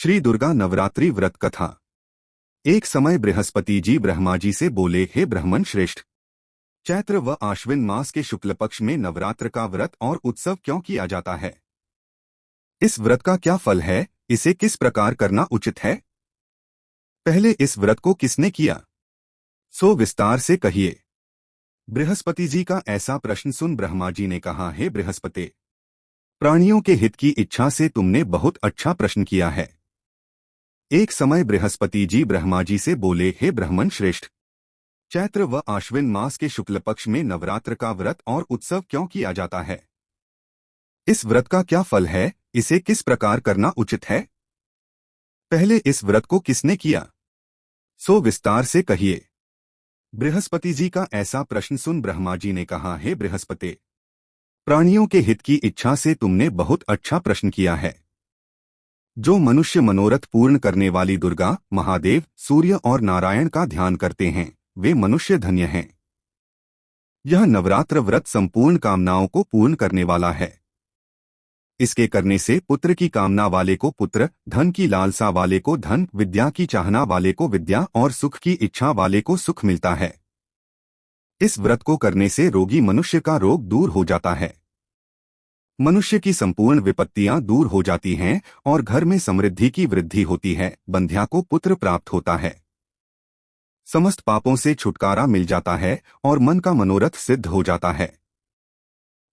श्री दुर्गा नवरात्रि व्रत कथा। एक समय बृहस्पति जी ब्रह्मा जी से बोले, हे ब्राह्मण श्रेष्ठ, चैत्र व आश्विन मास के शुक्ल पक्ष में नवरात्र का व्रत और उत्सव क्यों किया जाता है? इस व्रत का क्या फल है? इसे किस प्रकार करना उचित है? पहले इस व्रत को किसने किया, सो विस्तार से कहिए। बृहस्पति जी का ऐसा प्रश्न सुन ब्रह्मा जी ने कहा, हे बृहस्पति, प्राणियों के हित की इच्छा से तुमने बहुत अच्छा प्रश्न किया है। एक समय बृहस्पति जी ब्रह्मा जी से बोले, हे ब्राह्मण श्रेष्ठ, चैत्र व आश्विन मास के शुक्ल पक्ष में नवरात्र का व्रत और उत्सव क्यों किया जाता है? इस व्रत का क्या फल है? इसे किस प्रकार करना उचित है? पहले इस व्रत को किसने किया, सो विस्तार से कहिए। बृहस्पति जी का ऐसा प्रश्न सुन ब्रह्मा जी ने कहा, हे बृहस्पति, प्राणियों के हित की इच्छा से तुमने बहुत अच्छा प्रश्न किया है। जो मनुष्य मनोरथ पूर्ण करने वाली दुर्गा, महादेव, सूर्य और नारायण का ध्यान करते हैं, वे मनुष्य धन्य हैं। यह नवरात्र व्रत संपूर्ण कामनाओं को पूर्ण करने वाला है। इसके करने से पुत्र की कामना वाले को पुत्र, धन की लालसा वाले को धन, विद्या की चाहना वाले को विद्या और सुख की इच्छा वाले को सुख मिलता है। इस व्रत को करने से रोगी मनुष्य का रोग दूर हो जाता है, मनुष्य की संपूर्ण विपत्तियां दूर हो जाती हैं और घर में समृद्धि की वृद्धि होती है। बंध्या को पुत्र प्राप्त होता है, समस्त पापों से छुटकारा मिल जाता है और मन का मनोरथ सिद्ध हो जाता है।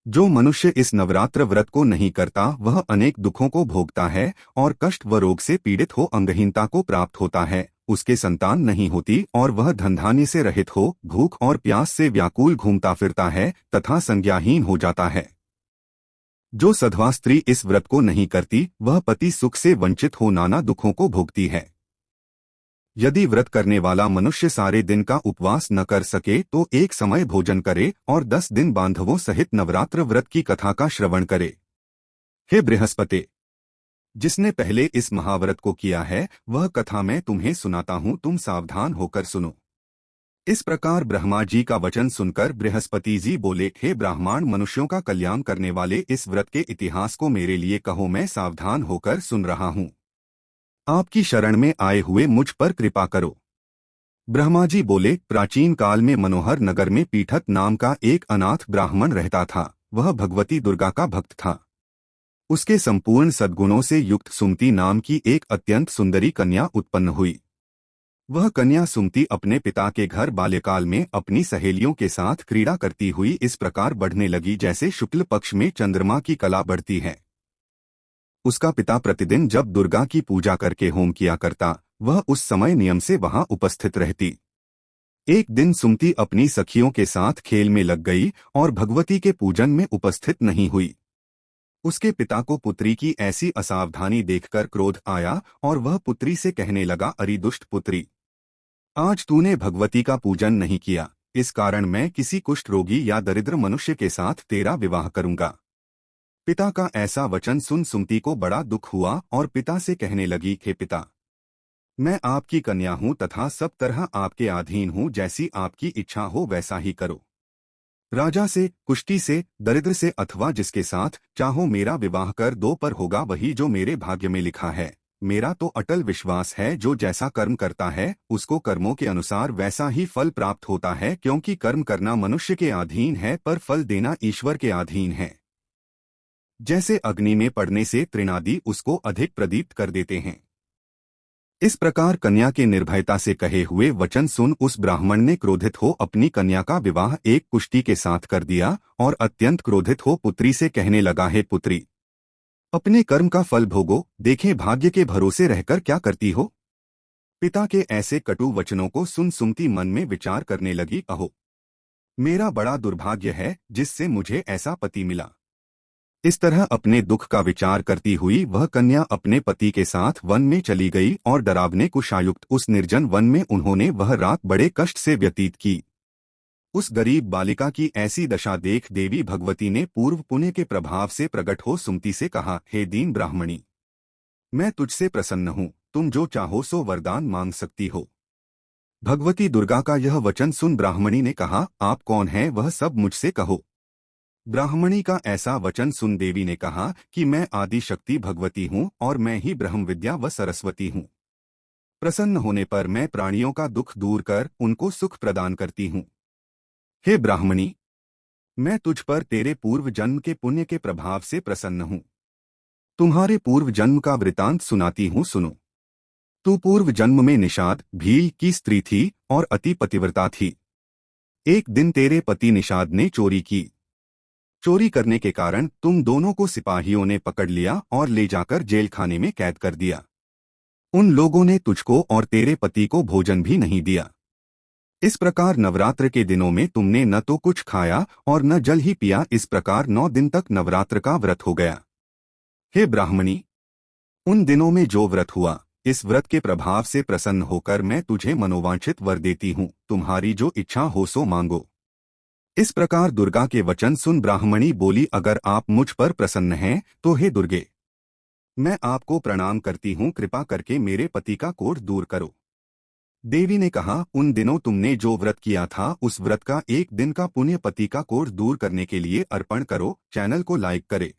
जो मनुष्य इस नवरात्र व्रत को नहीं करता, वह अनेक दुखों को भोगता है और कष्ट व रोग से पीड़ित हो अंगहीनता को प्राप्त होता है। उसके संतान नहीं होती और वह धनधान्य से रहित हो भूख और प्यास से व्याकुल घूमता फिरता है तथा संज्ञाहीन हो जाता है। जो सधवा स्त्री इस व्रत को नहीं करती, वह पति सुख से वंचित हो नाना दुखों को भोगती है। यदि व्रत करने वाला मनुष्य सारे दिन का उपवास न कर सके तो एक समय भोजन करे और 10 दिन बांधवों सहित नवरात्र व्रत की कथा का श्रवण करे। हे बृहस्पति, जिसने पहले इस महाव्रत को किया है, वह कथा मैं तुम्हें सुनाता हूँ, तुम सावधान होकर सुनो। इस प्रकार ब्रह्मा जी का वचन सुनकर बृहस्पति जी बोले, हे ब्राह्मण, मनुष्यों का कल्याण करने वाले इस व्रत के इतिहास को मेरे लिए कहो, मैं सावधान होकर सुन रहा हूँ। आपकी शरण में आए हुए मुझ पर कृपा करो। ब्रह्मा जी बोले, प्राचीन काल में मनोहर नगर में पीठक नाम का एक अनाथ ब्राह्मण रहता था। वह भगवती दुर्गा का भक्त था। उसके संपूर्ण सद्गुणों से युक्त सुमति नाम की एक अत्यंत सुंदरी कन्या उत्पन्न हुई। वह कन्या सुमति अपने पिता के घर बाल्यकाल में अपनी सहेलियों के साथ क्रीड़ा करती हुई इस प्रकार बढ़ने लगी जैसे शुक्ल पक्ष में चंद्रमा की कला बढ़ती है। उसका पिता प्रतिदिन जब दुर्गा की पूजा करके होम किया करता, वह उस समय नियम से वहां उपस्थित रहती। एक दिन सुमति अपनी सखियों के साथ खेल में लग गई और भगवती के पूजन में उपस्थित नहीं हुई। उसके पिता को पुत्री की ऐसी असावधानी देखकर क्रोध आया और वह पुत्री से कहने लगा, अरे दुष्ट पुत्री, आज तूने भगवती का पूजन नहीं किया, इस कारण मैं किसी कुष्ठ रोगी या दरिद्र मनुष्य के साथ तेरा विवाह करूंगा। पिता का ऐसा वचन सुन सुमति को बड़ा दुख हुआ और पिता से कहने लगी, हे पिता, मैं आपकी कन्या हूं तथा सब तरह आपके अधीन हूं, जैसी आपकी इच्छा हो वैसा ही करो। राजा से, कुष्ठी से, दरिद्र से अथवा जिसके साथ चाहो मेरा विवाह कर दो, पर होगा वही जो मेरे भाग्य में लिखा है। मेरा तो अटल विश्वास है, जो जैसा कर्म करता है उसको कर्मों के अनुसार वैसा ही फल प्राप्त होता है, क्योंकि कर्म करना मनुष्य के अधीन है पर फल देना ईश्वर के अधीन है। जैसे अग्नि में पड़ने से तृणादि उसको अधिक प्रदीप्त कर देते हैं। इस प्रकार कन्या के निर्भयता से कहे हुए वचन सुन उस ब्राह्मण ने क्रोधित हो अपनी कन्या का विवाह एक कुष्ठी के साथ कर दिया और अत्यंत क्रोधित हो पुत्री से कहने लगा, हे पुत्री, अपने कर्म का फल भोगो, देखें भाग्य के भरोसे रहकर क्या करती हो। पिता के ऐसे कटु वचनों को सुन सुमति मन में विचार करने लगी, अहो, मेरा बड़ा दुर्भाग्य है जिससे मुझे ऐसा पति मिला। इस तरह अपने दुख का विचार करती हुई वह कन्या अपने पति के साथ वन में चली गई और डरावने कुशायुक्त उस निर्जन वन में उन्होंने वह रात बड़े कष्ट से व्यतीत की। उस गरीब बालिका की ऐसी दशा देख देवी भगवती ने पूर्व पुण्य के प्रभाव से प्रकट हो सुमति से कहा, हे दीन ब्राह्मणी, मैं तुझसे प्रसन्न हूँ, तुम जो चाहो सो वरदान मांग सकती हो। भगवती दुर्गा का यह वचन सुन ब्राह्मणी ने कहा, आप कौन हैं, वह सब मुझसे कहो। ब्राह्मणी का ऐसा वचन सुन देवी ने कहा कि मैं आदि शक्ति भगवती हूँ और मैं ही ब्रह्म विद्या व सरस्वती हूँ। प्रसन्न होने पर मैं प्राणियों का दुख दूर कर उनको सुख प्रदान करती हूँ। हे ब्राह्मणी, मैं तुझ पर तेरे पूर्व जन्म के पुण्य के प्रभाव से प्रसन्न हूँ। तुम्हारे पूर्व जन्म का वृतांत सुनाती हूँ, सुनो। तू पूर्व जन्म में निषाद भील की स्त्री थी और अति पतिव्रता थी। एक दिन तेरे पति निषाद ने चोरी की। चोरी करने के कारण तुम दोनों को सिपाहियों ने पकड़ लिया और ले जाकर जेल खाने में कैद कर दिया। उन लोगों ने तुझको और तेरे पति को भोजन भी नहीं दिया। इस प्रकार नवरात्र के दिनों में तुमने न तो कुछ खाया और न जल ही पिया। इस प्रकार 9 दिन तक नवरात्र का व्रत हो गया। हे ब्राह्मणी, उन दिनों में जो व्रत हुआ, इस व्रत के प्रभाव से प्रसन्न होकर मैं तुझे मनोवांछित वर देती हूँ। तुम्हारी जो इच्छा हो सो मांगो। इस प्रकार दुर्गा के वचन सुन ब्राह्मणी बोली, अगर आप मुझ पर प्रसन्न हैं तो हे दुर्गे, मैं आपको प्रणाम करती हूँ। कृपा करके मेरे पति का कोढ़ दूर करो। देवी ने कहा, उन दिनों तुमने जो व्रत किया था उस व्रत का 1 दिन का पुण्य पति का कोढ़ दूर करने के लिए अर्पण करो। चैनल को लाइक करें।